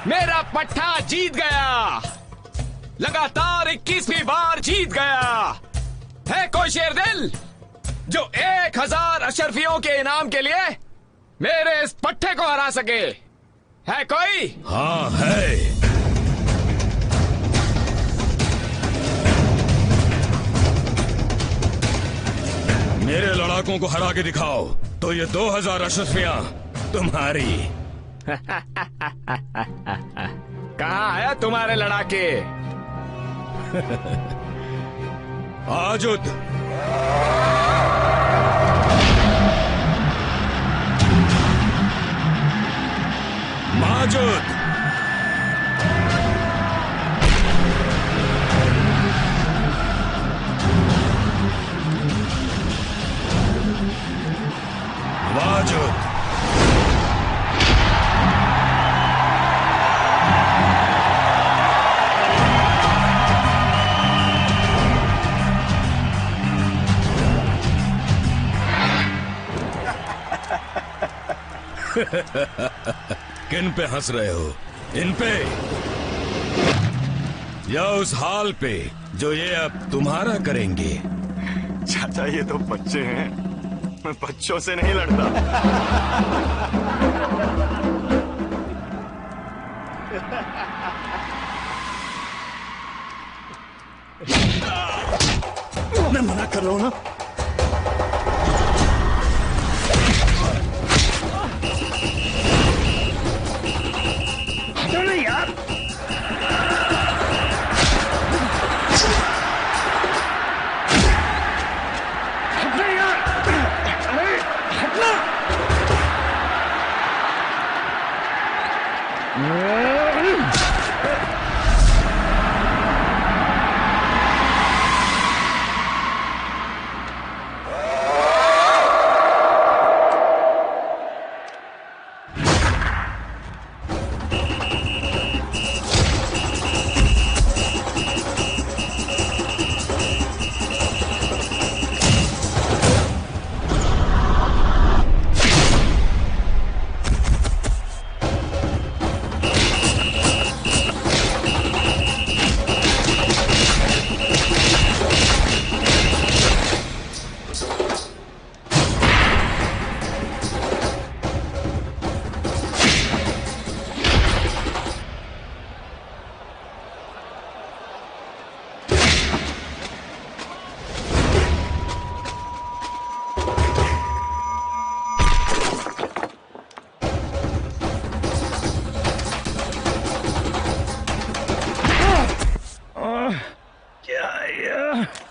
मेरा पट्टा जीत गया, लगातार 21वीं बार जीत गया। है कोई शेर दिल जो 1000 अशरफियों के इनाम के लिए मेरे इस पट्टे को हरा सके? है कोई? हाँ है। मेरे लड़ाकों को हरा के दिखाओ तो ये 2000 अशरफियां तुम्हारी। कहाँ है तुम्हारे लड़ाके? आजुद, माजुद, वाजुद, किन पे हंस रहे हो? इन पे या उस हाल पे जो ये अब तुम्हारा करेंगे? चाचा ये तो बच्चे हैं, मैं बच्चों से नहीं लड़ता। मैं मना कर रहा हूं ना। नहीं यार, हटना यार, अरे हटना।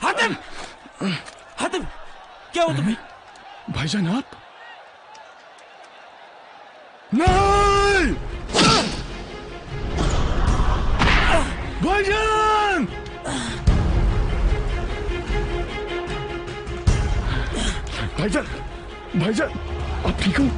हातिम, हातिम, क्या हुआ तुम्हें? भाईजान आप? नहीं! भाईजान! भाईजान, भाईजान, आप ठीक हो?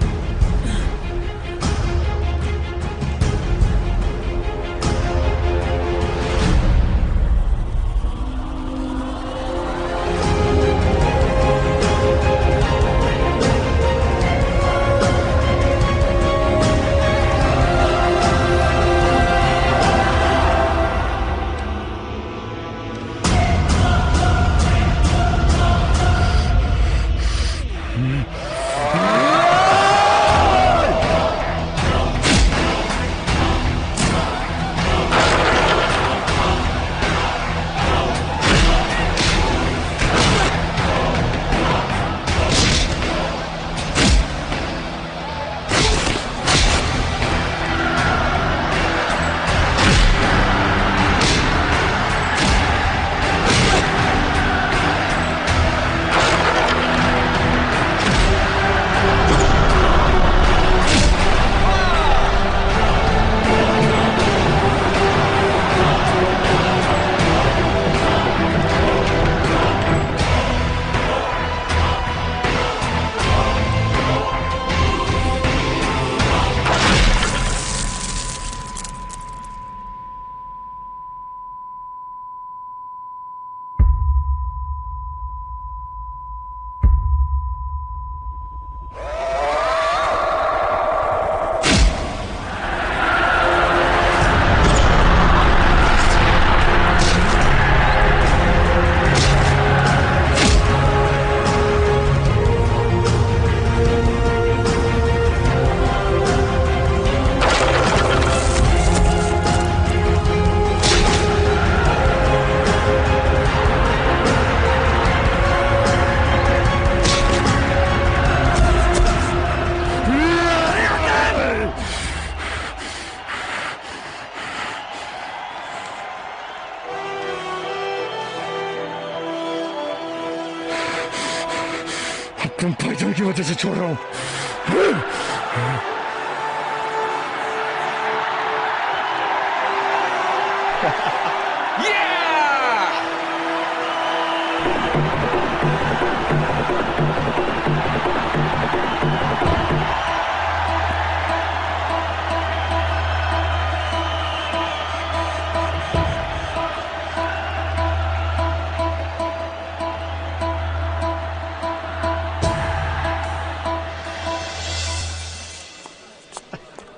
तुम भाईजान की वजह से छोड़ रहा हूं।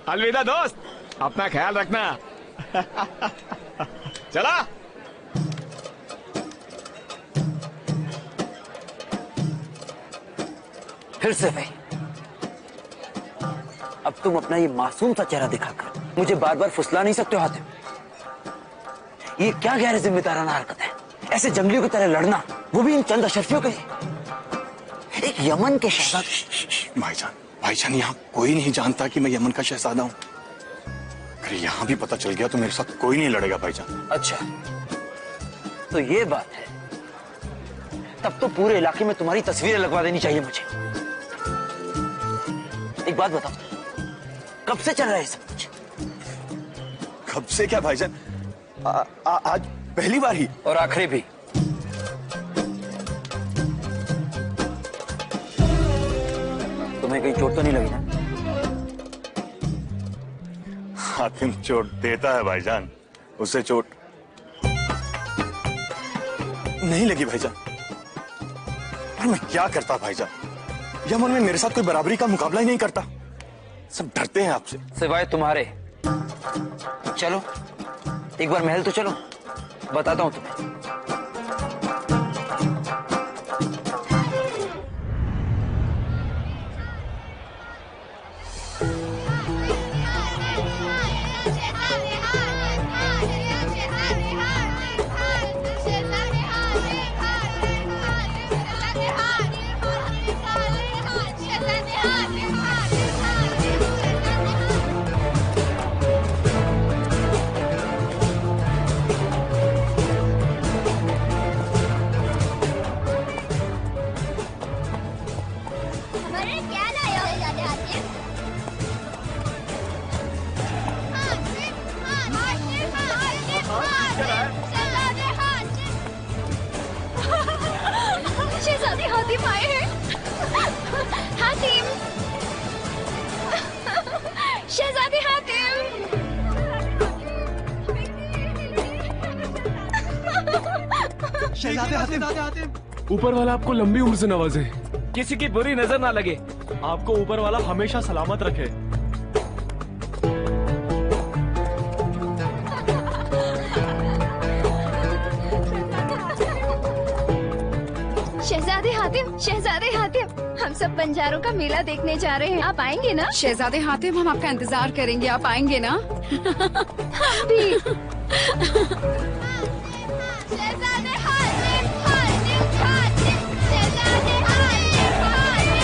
अलविदा दोस्त, अपना ख्याल रखना। चला। फिर से भाई, अब तुम अपना ये मासूम सा चेहरा दिखाकर मुझे बार बार फुसला नहीं सकते हो हातिम। ये क्या गैर जिम्मेदाराना हरकत है, ऐसे जंगलियों की तरह लड़ना, वो भी इन चंद अशरफियों के लिए। एक यमन के शहजादे। भाईजान यहाँ कोई नहीं जानता कि मैं यमन का शहजादा हूँ। अगर यहाँ भी पता चल गया तो मेरे साथ कोई नहीं लड़ेगा भाईजान। अच्छा, तो ये बात है। तब तो पूरे इलाके में तुम्हारी तस्वीरें लगवा देनी चाहिए मुझे। एक बात बताओ, कब से चल रहा है सब कुछ? कब से क्या भाईजान, आज पहली बार ही और आखिरी भी। तुम्हें कहीं चोट तो नहीं लगी ना? हातिम चोट देता है भाईजान, उससे चोट नहीं लगी भाईजान। पर मैं क्या करता भाईजान, यमन में मेरे साथ कोई बराबरी का मुकाबला ही नहीं करता। सब डरते हैं आपसे, सिवाय तुम्हारे। चलो एक बार महल तो चलो, बताता हूं तुम्हें। शहजादे हातिम आए हैं। हातिम, शहजादे हातिम। शहजादे हातिम, ऊपर वाला आपको लंबी उम्र से नवाजे, किसी की बुरी नजर ना लगे, आपको ऊपर वाला हमेशा सलामत रखे। शहजादे हातिम, हम सब बंजारों का मेला देखने जा रहे हैं, आप आएंगे ना? शहजादे हातिम, हम आपका इंतजार करेंगे, आप आएंगे ना? हम भी। शहजादे हातिम, हातिम, हातिम, शहजादे हातिम, हातिम,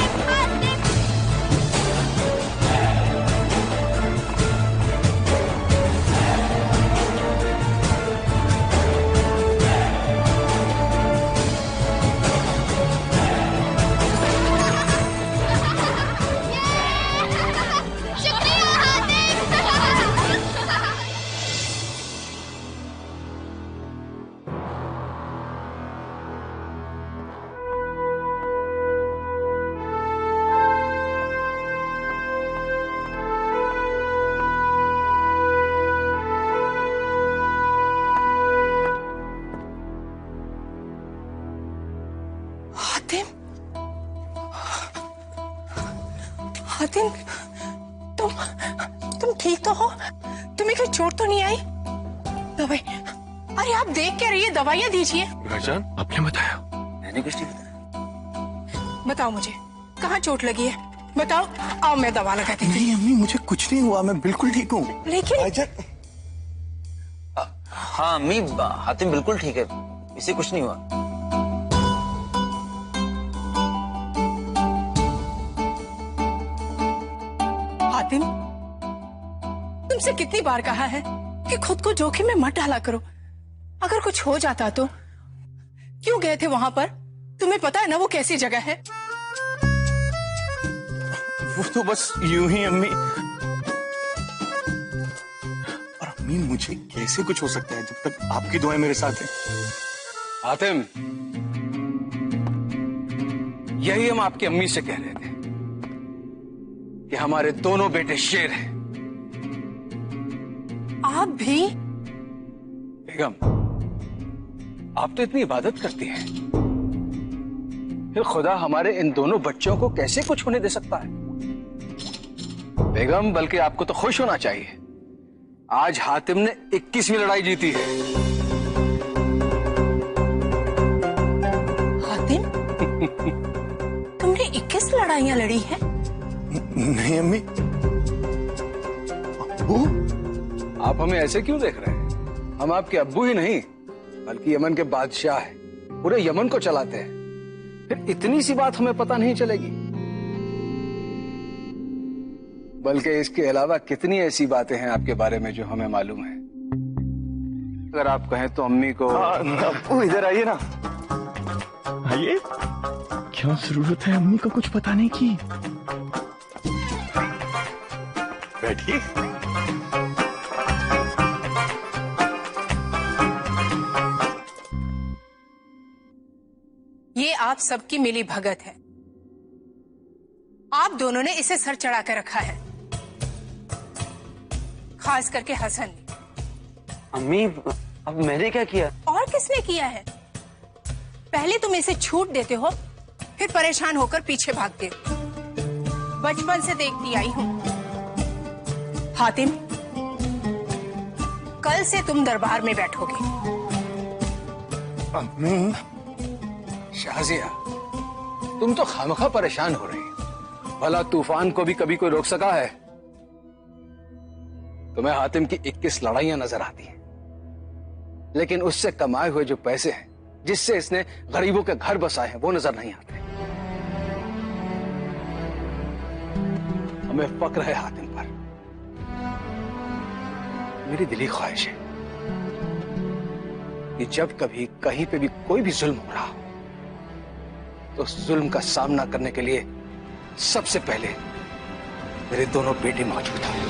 हातिम। हातिम, तुम ठीक तो हो? तुम्हें कोई चोट तो नहीं आई? दवाई, अरे आप देख के रहिए, दवाइयाँ दीजिए। भाईजान आपने बताया? मैंने कुछ नहीं बताया। बताओ मुझे, कहाँ चोट लगी है? बताओ, आओ मैं दवा लगा देती हूँ। नहीं अम्मी, मुझे कुछ नहीं हुआ, मैं बिल्कुल ठीक हूँ। लेकिन भाईजान, हाँ अम्मी, हातिम बिल्कुल ठीक है, इसे कुछ नहीं हुआ। हातिम, तुमसे कितनी बार कहा है कि खुद को जोखिम में मत डाला करो। अगर कुछ हो जाता तो? क्यों गए थे वहां पर? तुम्हें पता है ना वो कैसी जगह है? वो तो बस यूं ही अम्मी। और अम्मी मुझे कैसे कुछ हो सकता है जब तक आपकी दुआएं मेरे साथ हैं। हातिम, यही हम आपकी अम्मी से कह रहे थे कि हमारे दोनों बेटे शेर हैं। आप भी? बेगम, आप तो इतनी इबादत करती हैं, फिर खुदा हमारे इन दोनों बच्चों को कैसे कुछ होने दे सकता है? बेगम, बल्कि आपको तो खुश होना चाहिए। आज हातिम ने 21वीं लड़ाई जीती है। हातिम, तुमने 21 लड़ाइयां लड़ी हैं? नहीं अम्मी। अब्बू? आप हमें ऐसे क्यों देख रहे हैं? हम आपके अब्बू ही नहीं बल्कि यमन के बादशाह हैं, पूरे यमन को चलाते हैं। फिर इतनी सी बात हमें पता नहीं चलेगी? बल्कि इसके अलावा कितनी ऐसी बातें हैं आपके बारे में जो हमें मालूम है। अगर आप कहें तो अम्मी को। अब्बू इधर आइए ना। आइए। क्यों जरूरत है अम्मी को कुछ बताने की? बैठिए। ये आप सबकी मिली भगत है। आप दोनों ने इसे सर चढ़ा कर रखा है, खास करके हसन ने। अम्मी, अब मैंने क्या किया? और किसने किया है? पहले तुम इसे छूट देते हो, फिर परेशान होकर पीछे भागते हो। बचपन से देखती आई हूं। हातिम, कल से तुम दरबार में बैठोगे। अम्मी। शाहजिया, तुम तो खामखा परेशान हो रही हो। भला तूफान को भी कभी कोई रोक सका है? तुम्हें हातिम की 21 लड़ाइयां नजर आती हैं, लेकिन उससे कमाए हुए जो पैसे हैं, जिससे इसने गरीबों के घर बसाए हैं, वो नजर नहीं आते। हमें फक्र है हातिम पर। मेरी दिली ख्वाहिश है कि जब कभी कहीं पे भी कोई भी जुल्म हो रहा हो तो उस जुल्म का सामना करने के लिए सबसे पहले मेरे दोनों बेटे मौजूद हैं।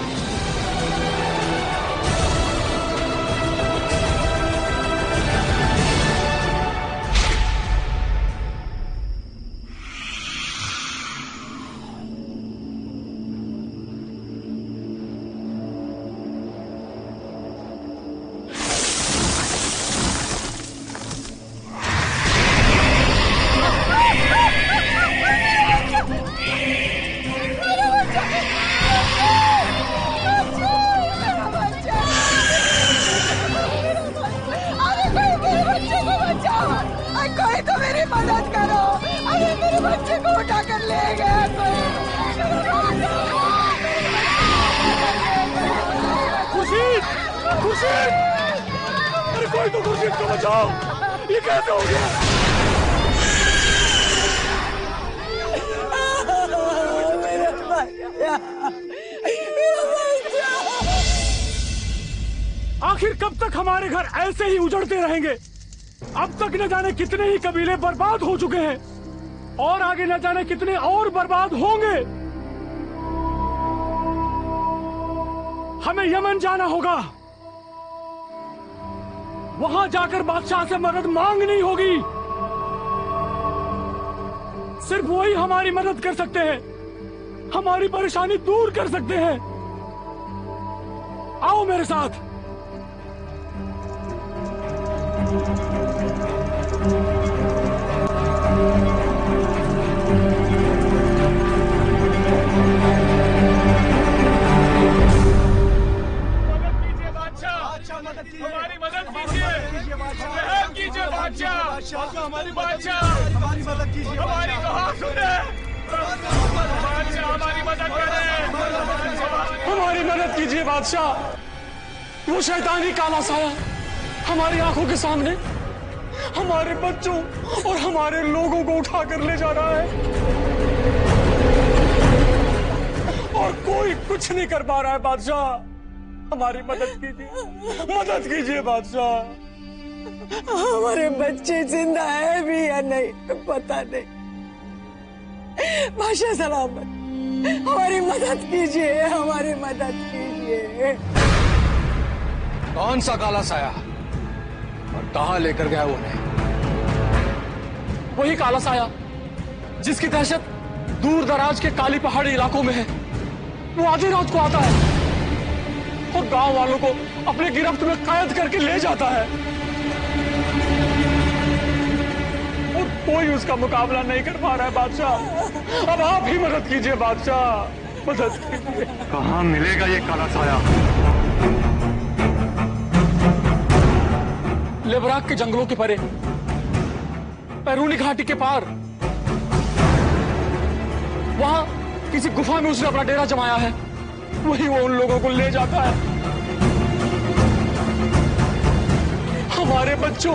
कोई तो मेरी मदद करो। अरे मेरे बच्चे को उठा कर ले गया कोई। खुर्शीद! खुर्शीद! अरे कोई तो खुर्शीद को बचाओ! ये कैसे हो गया? आखिर कब तक हमारे घर ऐसे ही उजड़ते रहेंगे? अब तक न जाने कितने ही कबीले बर्बाद हो चुके हैं और आगे न जाने कितने और बर्बाद होंगे। हमें यमन जाना होगा। वहां जाकर बादशाह से मदद मांगनी होगी। सिर्फ वही हमारी मदद कर सकते हैं, हमारी परेशानी दूर कर सकते हैं। आओ मेरे साथ। हमारी मदद कीजिए, रहम कीजिए बादशाह, हमारी बादशाह, हमारी मदद कीजिए, हमारी दुआ सुने बादशाह, हमारी मदद करें, हमारी मदद कीजिए बादशाह। वो शैतानी काला साया हमारी आंखों के सामने हमारे बच्चों और हमारे लोगों को उठाकर ले जा रहा है और कोई कुछ नहीं कर पा रहा है बादशाह। हमारी मदद कीजिए बादशाह। हमारे बच्चे जिंदा है भी या नहीं पता नहीं। बादशाह सलामत, हमारी मदद कीजिए, हमारी मदद कीजिए। कौन सा काला साया और कहां लेकर गया वो उन्हें? वही काला साया जिसकी दहशत दूर दराज के काली पहाड़ी इलाकों में है। वो आधी रात को आता है और गांव वालों को अपने गिरफ्त में कैद करके ले जाता है और कोई उसका मुकाबला नहीं कर पा रहा है बादशाह। अब आप ही मदद कीजिए बादशाह, मदद कीजिए। कहाँ मिलेगा ये काला साया? लेबराक के जंगलों के परे, पैरूनी घाटी के पार, वहां किसी गुफा में उसने अपना डेरा जमाया है। वही वो उन लोगों को ले जाता है। हमारे बच्चों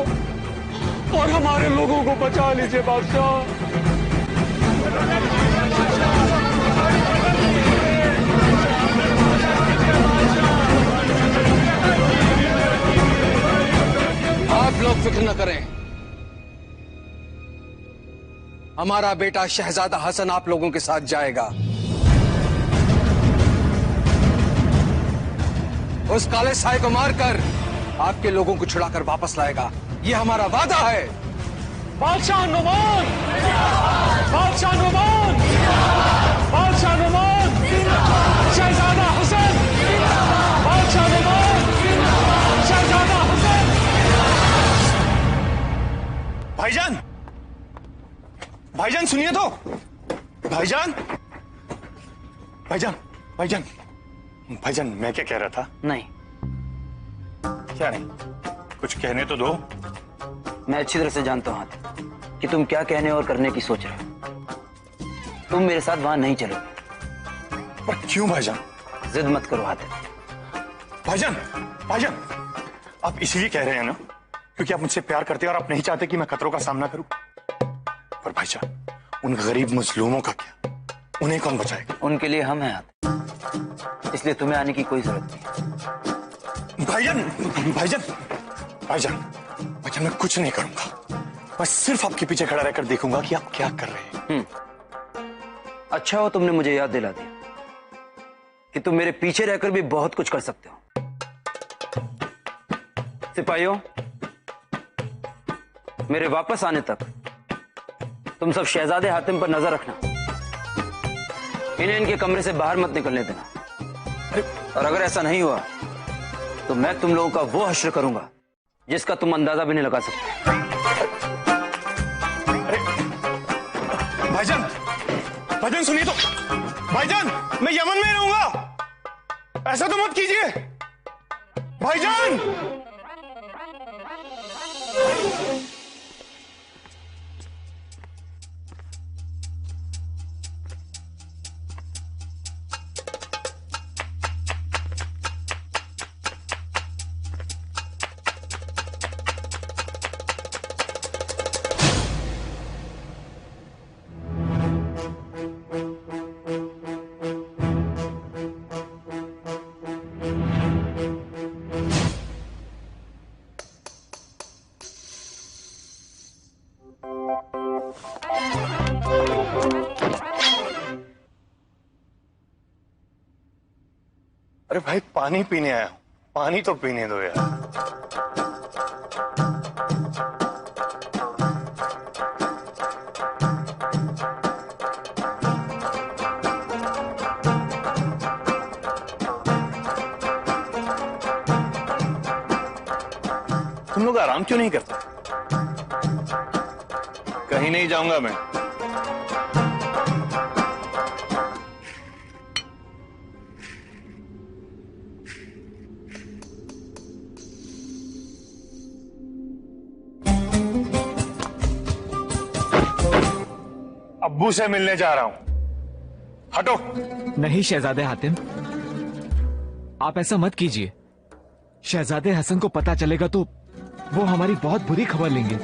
और हमारे लोगों को बचा लीजिए बादशाह। आप लोग फिक्र न करें, हमारा बेटा शहजादा हसन आप लोगों के साथ जाएगा। उस काले साए को मारकर आपके लोगों को छुड़ाकर वापस लाएगा। ये हमारा वादा है। बादशाह नुमान, बादशाह नुमान, बादशाह नुमान, शहजादा हसन, बादशाह नुमान, शहजादा हसन। भाईजान, भाईजान सुनिए तो। भाईजान, भाईजान, भाईजान, भाईजान मैं क्या कह रहा था? नहीं, क्या नहीं? कुछ कहने तो दो। मैं अच्छी तरह से जानता हूं हातिम कि तुम क्या कहने और करने की सोच रहे हो। तुम मेरे साथ वहां नहीं चलोगे। पर क्यों भाईजान? जिद मत करो हातिम। भाईजान, भाईजान, आप इसलिए कह रहे हैं ना क्योंकि आप मुझसे प्यार करते हैं और आप नहीं चाहते कि मैं खतरों का सामना करूं। पर भाईजान, उन गरीब मजलूमों का क्या? उन्हें कौन बचाएगा? उनके लिए हम हैं हातिम, इसलिए तुम्हें आने की कोई जरूरत नहीं। भाईजान, भाईजान, भाईजान, भाईजान मैं कुछ नहीं करूंगा। मैं सिर्फ आपके पीछे खड़ा रहकर देखूंगा कि आप क्या कर रहे हैं। अच्छा हो तुमने मुझे याद दिला दिया कि तुम मेरे पीछे रहकर भी बहुत कुछ कर सकते हो। सिपाहियों, मेरे वापस आने तक तुम सब शहजादे हातिम पर नजर रखना। इन्हें इनके कमरे से बाहर मत निकलने देना। और अगर ऐसा नहीं हुआ तो मैं तुम लोगों का वो हश्र करूंगा जिसका तुम अंदाजा भी नहीं लगा सकते। भाईजान, भाईजान सुनिए तो। भाईजान, मैं यमन में रहूंगा। ऐसा तो मत कीजिए भाईजान। अरे भाई, पानी पीने आया हूं। पानी तो पीने दो यार। तुम लोग आराम क्यों नहीं करते? कहीं नहीं जाऊंगा मैं। अब्बू से मिलने जा रहा हूं। हटो। नहीं शहजादे हातिम, आप ऐसा मत कीजिए। शहजादे हसन को पता चलेगा तो वो हमारी बहुत बुरी खबर लेंगे।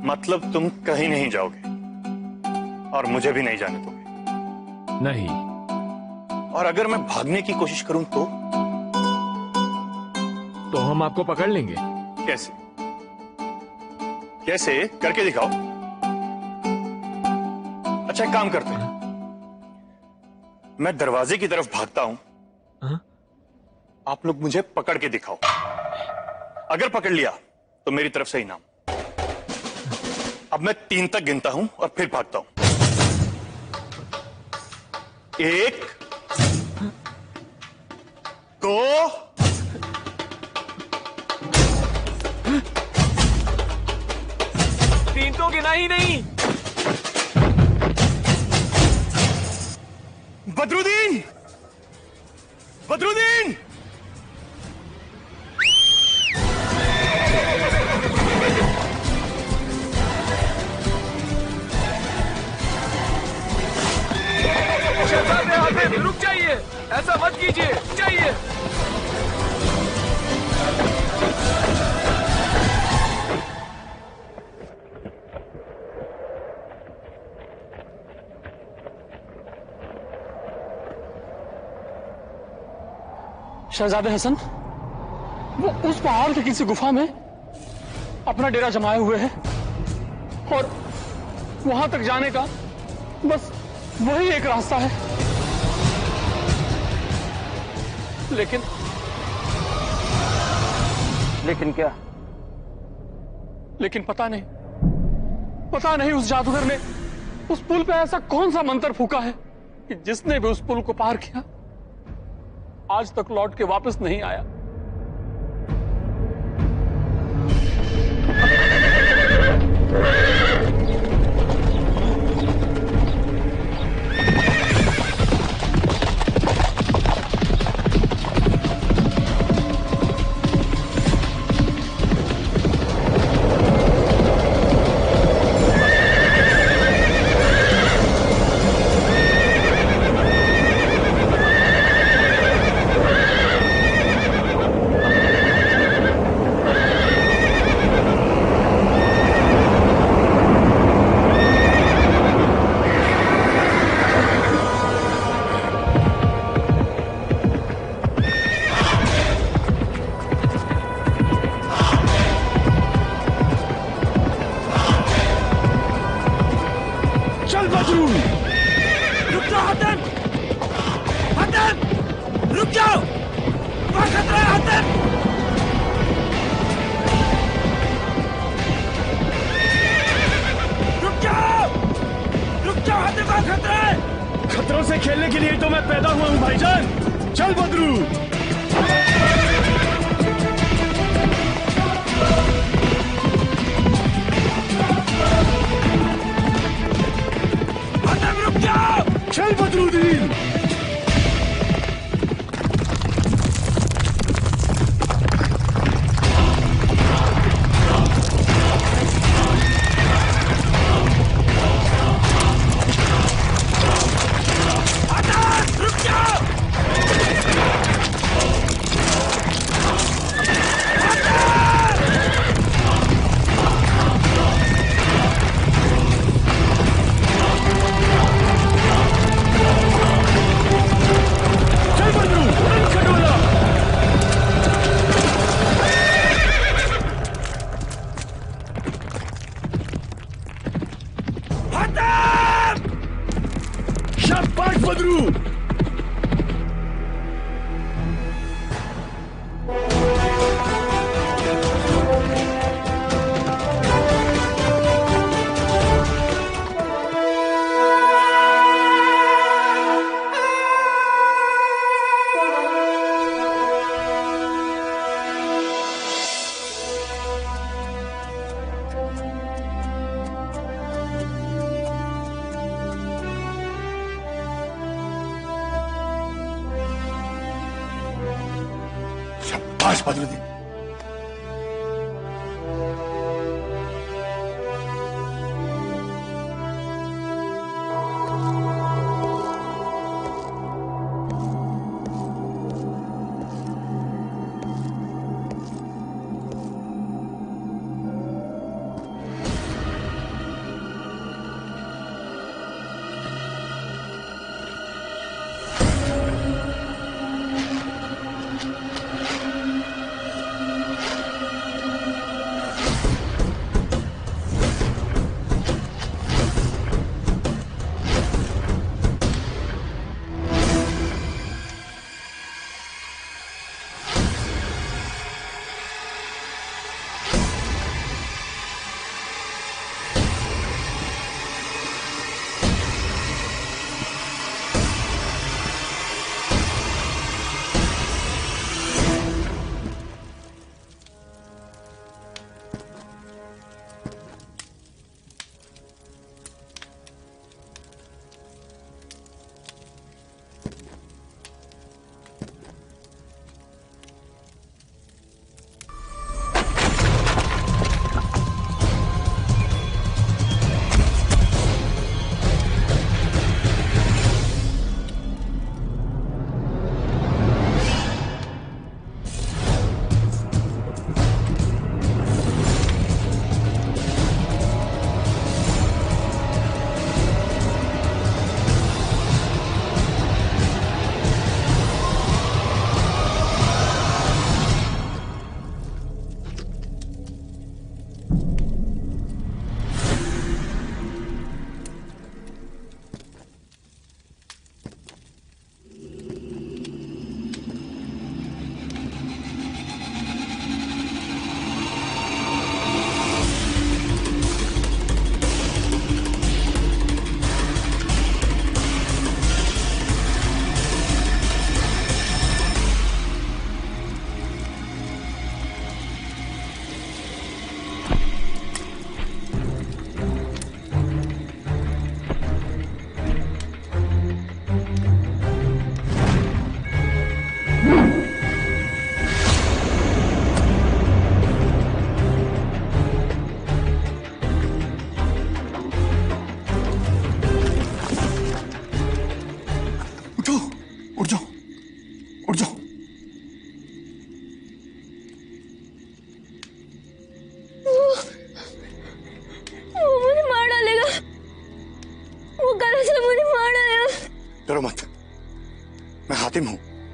मतलब तुम कहीं नहीं जाओगे? और मुझे भी नहीं जाने दोगे? नहीं। और अगर मैं भागने की कोशिश करूं तो हम आपको पकड़ लेंगे। कैसे? कैसे? करके दिखाओ। अच्छा, एक काम करते हैं, मैं दरवाजे की तरफ भागता हूं। आप लोग मुझे पकड़ के दिखाओ। अगर पकड़ लिया तो मेरी तरफ से इनाम। अब मैं 3 तक गिनता हूं और फिर भागता हूं। 1 2 3 तो गिना ही नहीं। बदरुद्दीन! बदरुद्दीन! शहजादे हातिम, रुक जाइए, ऐसा मत कीजिए, जाइए। शहजादे हसन वो उस पहाड़ के किसी गुफा में अपना डेरा जमाए हुए है और वहां तक जाने का बस वही एक रास्ता है। लेकिन क्या? लेकिन पता नहीं उस जादूगर ने उस पुल पे ऐसा कौन सा मंत्र फूका है कि जिसने भी उस पुल को पार किया आज तक लौट के वापस नहीं आया। खतरों से खेलने के लिए तो मैं पैदा हुआ हूं भाईजान। चल बदरू। रुक जाओ। चल बदरुद्दीन। शाबाश बदरू। शाबाश बदरुद्दीन।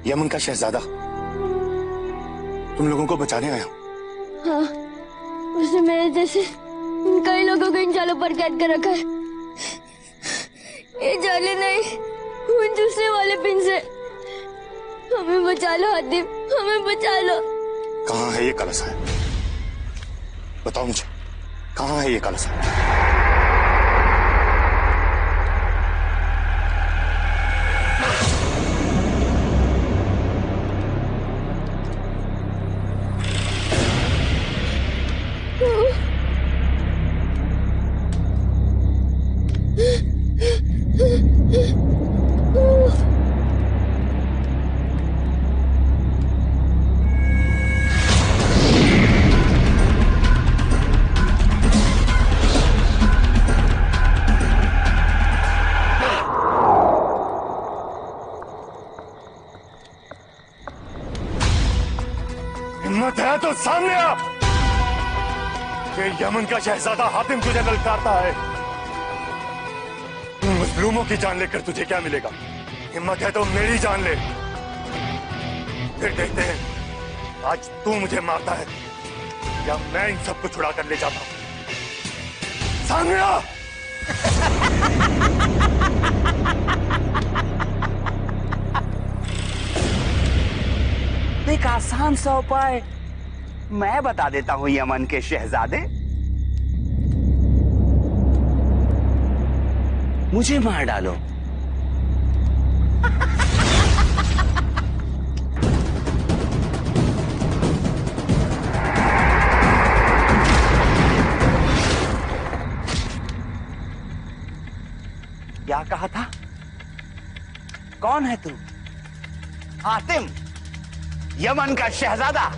यमन का शहजादा तुम लोगों को बचाने आया हूं। हाँ, उसने मेरे जैसे कई लोगों को इन जालों पर कैद कर रखा है। ये जाले नहीं, वो दूसरे वाले पिन से। हमें बचा लो हातिम, हमें बचा लो। कहाँ है ये कलश है? बताओ मुझे, कहाँ है ये कलश है? हिम्मत है तो सामने आ। ये यमन का शहजादा हातिम तुझे ललकारता है। मजलूमों की जान लेकर तुझे क्या मिलेगा? हिम्मत है तो मेरी जान ले, फिर देखते हैं आज तू मुझे मारता है या मैं इन सबको छुड़ा कर ले जाता हूं। सामने आ। एक आसान सा उपाय मैं बता देता हूं यमन के शहजादे। मुझे मार डालो। क्या कहा था? कौन है तू? हातिम, यमन का शहजादा।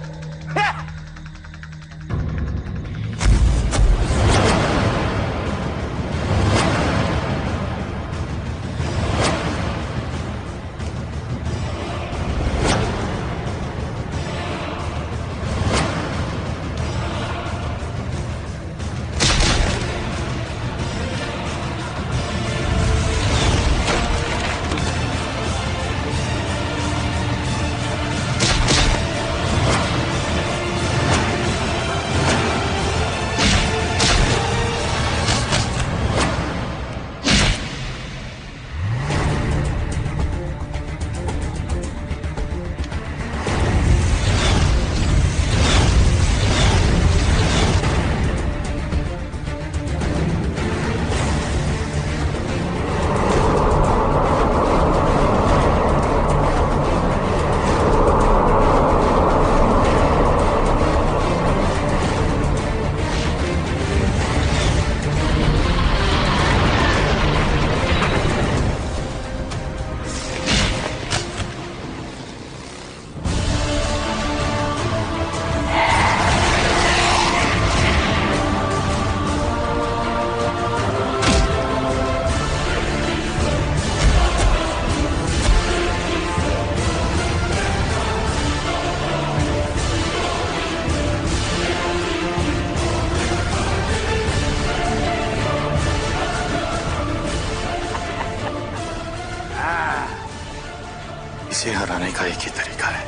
इसे हराने का एक ही तरीका है,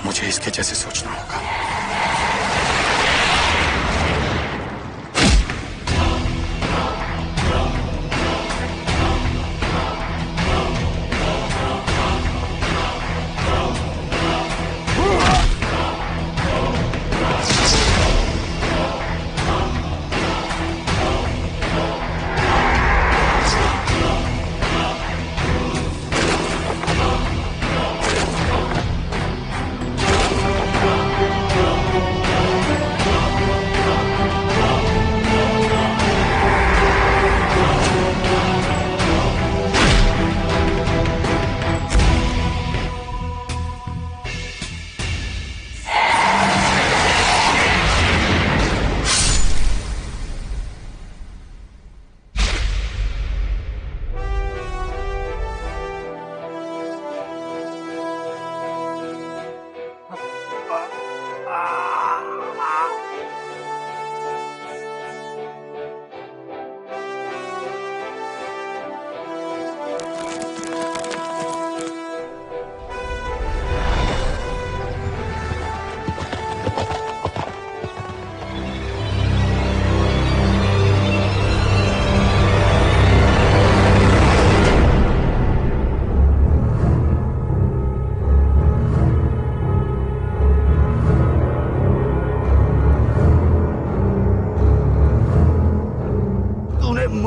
मुझे इसके जैसे सोचना होगा।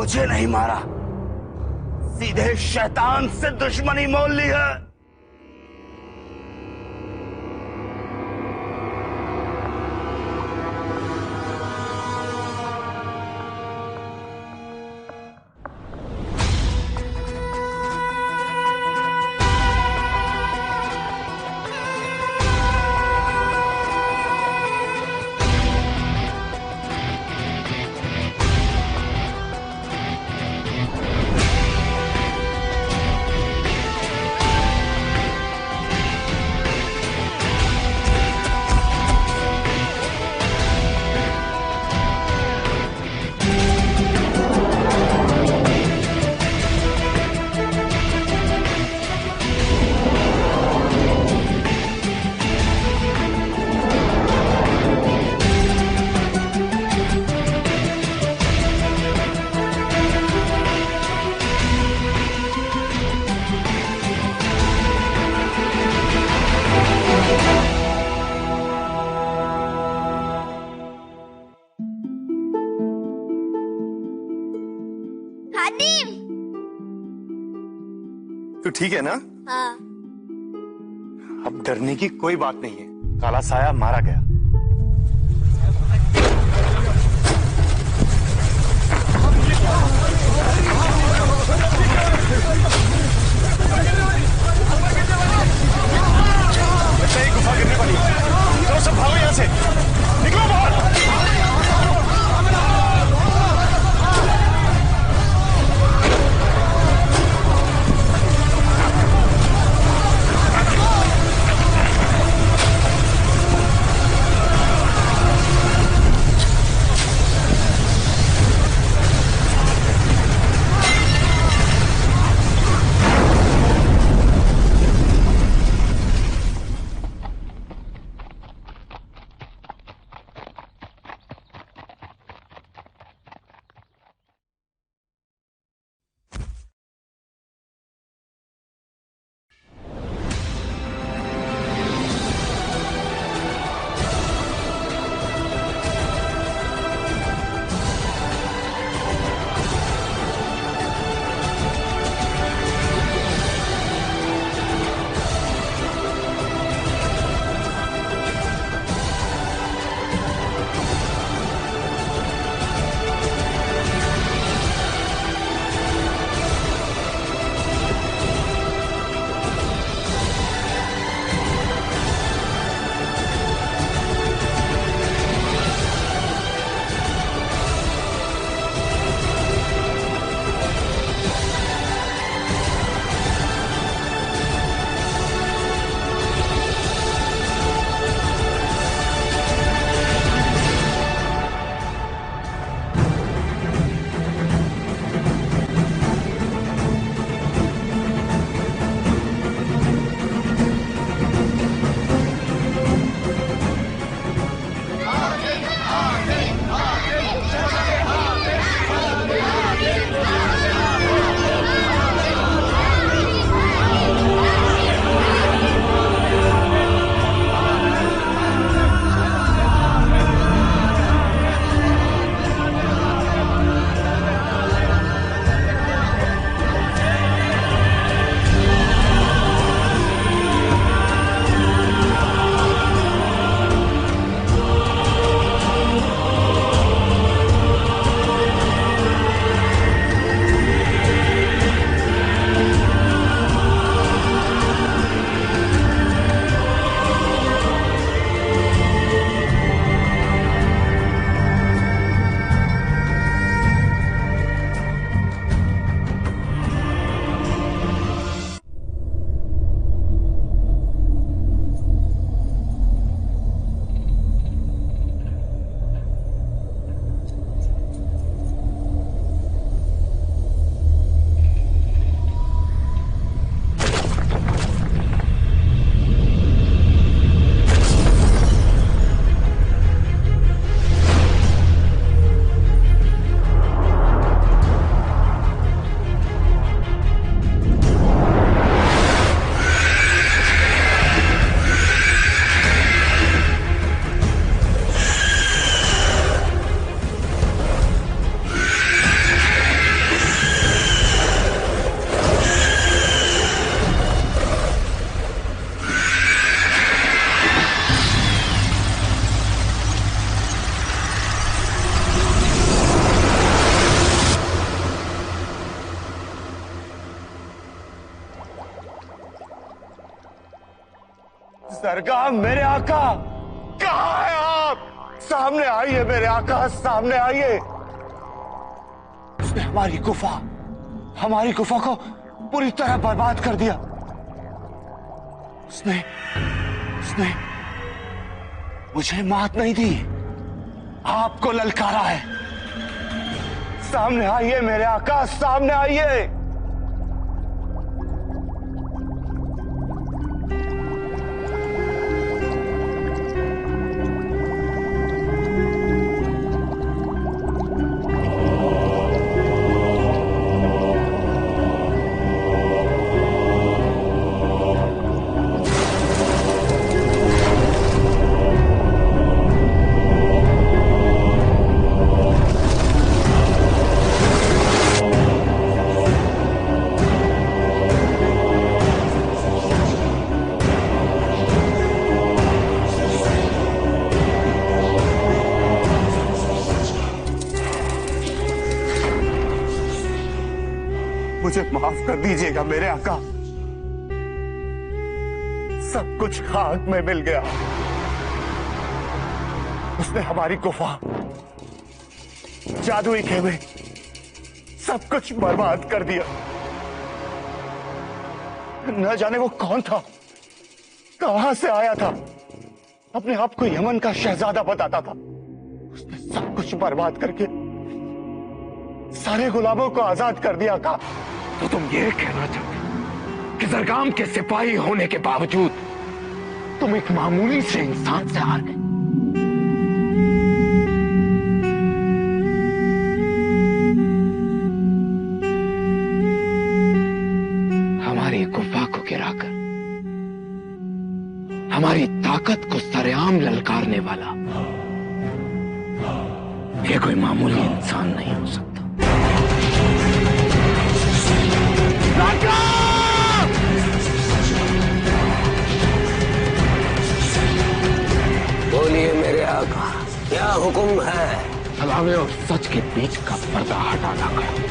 मुझे नहीं मारा, सीधे शैतान से दुश्मनी मोल ली है। तू ठीक है ना? हाँ। अब डरने की कोई बात नहीं है, काला साया मारा गया। गुफा गिरने वाली है, चलो सब भागो यहाँ से, निकलो बाहर। सरगाम मेरे आका, कहाँ है आप? सामने आइए मेरे आका, सामने आइए। उसने हमारी गुफा को पूरी तरह बर्बाद कर दिया। उसने मुझे मात नहीं दी, आपको ललकारा है। सामने आइए मेरे आका, सामने आइए। मुझे माफ कर दीजिएगा मेरे आका, सब कुछ खाक में मिल गया। उसने हमारी गुफा, जादुई खेमे, सब कुछ बर्बाद कर दिया। न जाने वो कौन था, कहां से आया था, अपने आप को यमन का शहजादा बताता था। उसने सब कुछ बर्बाद करके सारे गुलामों को आजाद कर दिया। का तो तुम ये कहना चाहते कि जरगाम के सिपाही होने के बावजूद तुम एक मामूली से इंसान से हार गए? हमारी गुफा को गिराकर हमारी ताकत को सरेआम ललकारने वाला ये कोई मामूली इंसान नहीं हो सकता। बोलिए मेरे आका, क्या हुक्म है? छलावे और सच के बीच का पर्दा हटाना करो।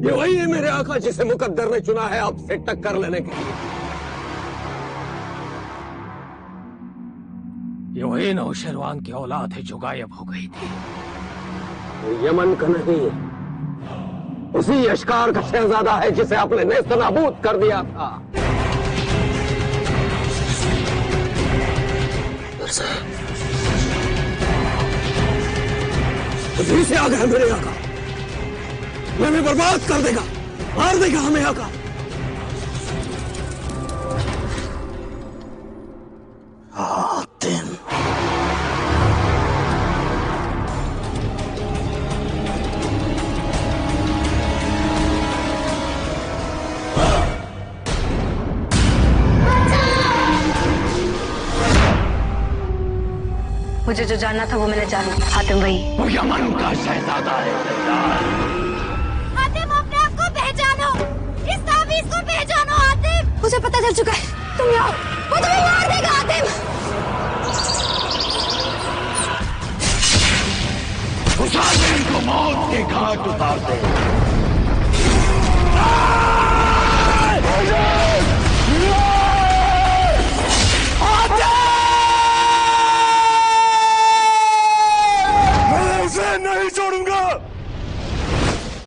ये वही है मेरे आका जिसे मुकद्दर ने चुना है आपसे टक्कर लेने के लिए। ये वही नौशेरवान की औलाद है जो गायब हो गई थी। यमन का नहीं, उसी यशकार का शहजादा है जिसे आपने नेस्तनाबूद कर दिया था। अभी से आ गया मेरे आका, हमें बर्बाद कर देगा, मार देगा हमें आका। हातिम, मुझे जो जानना था वो मैंने जान लिया। हातिम वही, वो यमन का शहजादा है। हातिम, अपने आप को पहचानो, इस ताबीज को पहचानो। हातिम, मुझे पता चल चुका है, तुम यहाँ, वो तुम्हें मार देगा। हातिम, उस आदमी को मौत के घाट उतार दे।